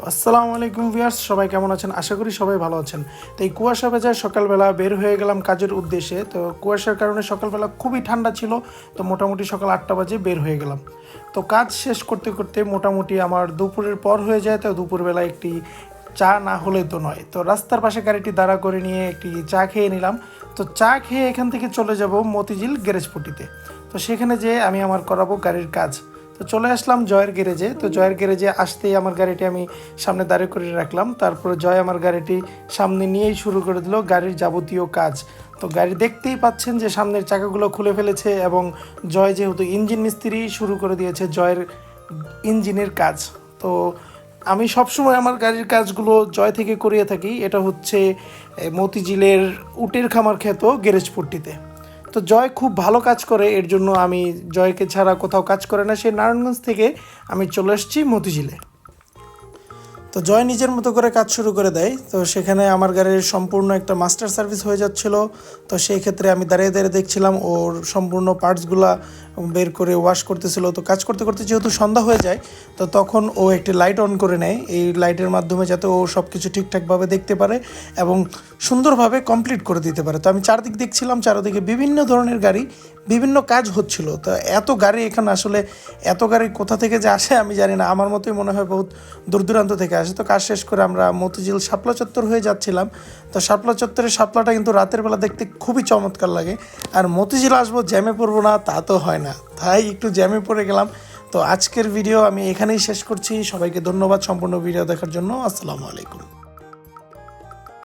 আসসালামু আলাইকুম ভিউয়ার্স, সবাই কেমন আছেন? আশা করি সবাই ভালো আছেন। তো এই কুয়াশা ভেজা সকালবেলা বের হয়ে গেলাম কাজের উদ্দেশ্যে। তো কুয়াশার কারণে সকালবেলা খুবই ঠান্ডা ছিল। তো মোটামুটি সকাল 8টা বাজে বের হয়ে গেলাম। তো কাজ শেষ করতে করতে মোটামুটি আমার দুপুরের পর হয়ে যায়। তো দুপুরবেলা একটি চা না হলে তো নয়। তো রাস্তার পাশে গাড়িটি দাঁড়া করে নিয়ে একটি চা খেয়ে নিলাম। তো চা খেয়ে এখান থেকে চলে যাব মতিঝিল গ্যারেজপট্টিতে। তো সেখানে যেয়ে আমি আমার করাবো গাড়ির কাজ। তো চলে আসলাম জয়ের গ্যারেজে। তো জয়ের গ্যারেজে আসতেই আমার গাড়িটি আমি সামনে দাঁড়িয়ে করে রাখলাম। তারপরে জয় আমার গাড়িটি সামনে নিয়েই শুরু করে দিল গাড়ির যাবতীয় কাজ। তো গাড়ি দেখতেই পাচ্ছেন যে সামনের চাকাগুলো খুলে ফেলেছে এবং জয় যেহেতু ইঞ্জিন মিস্ত্রি শুরু করে দিয়েছে জয়ের ইঞ্জিনের কাজ। তো আমি সবসময় আমার গাড়ির কাজগুলো জয় থেকে করিয়ে থাকি। এটা হচ্ছে মতিঝিলের উটের খামার খ্যাত গ্যারেজপট্টিতে। তো জয় খুব ভালো কাজ করে, এর জন্য আমি জয়কে ছাড়া কোথাও কাজ করে না। সে নারায়ণগঞ্জ থেকে আমি চলে এসেছি মতিঝিলে। তো জয় নিজের মতো করে কাজ শুরু করে দেয়। তো সেখানে আমার গাড়ির সম্পূর্ণ একটা মাস্টার সার্ভিস হয়ে যাচ্ছিল। তো সেই ক্ষেত্রে আমি দাঁড়িয়ে দাঁড়িয়ে দেখছিলাম ওর সম্পূর্ণ পার্টসগুলা বের করে ওয়াশ করতেছিল। তো কাজ করতে করতে যেহেতু সন্ধ্যা হয়ে যায়, তো তখন ও একটি লাইট অন করে নেয়, এই লাইটের মাধ্যমে যাতে ও সব কিছু ঠিকঠাকভাবে দেখতে পারে এবং সুন্দরভাবে কমপ্লিট করে দিতে পারে। তো আমি চারদিক দেখছিলাম, চারদিকে বিভিন্ন ধরনের গাড়ি, বিভিন্ন কাজ হচ্ছিল। তো এত গাড়ি এখানে আসলে এত গাড়ি কোথা থেকে যে আসে আমি জানি না, আমার মতোই মনে হয় বহুত দূর দূরান্ত থেকে আসে। তো কাজ শেষ করে আমরা মতিঝিল শাপলা চত্বর হয়ে যাচ্ছিলাম। তো শাপলা চত্বরের শাপলাটা কিন্তু রাতের বেলা দেখতে খুবই চমৎকার লাগে। আর মতিঝিল আসবো জ্যামে পড়বো না তা তো হয় না, তাই একটু জ্যামে পড়ে গেলাম। তো আজকের ভিডিও আমি এখানেই শেষ করছি। সবাইকে ধন্যবাদ সম্পূর্ণ ভিডিও দেখার জন্য। আসসালামু আলাইকুম।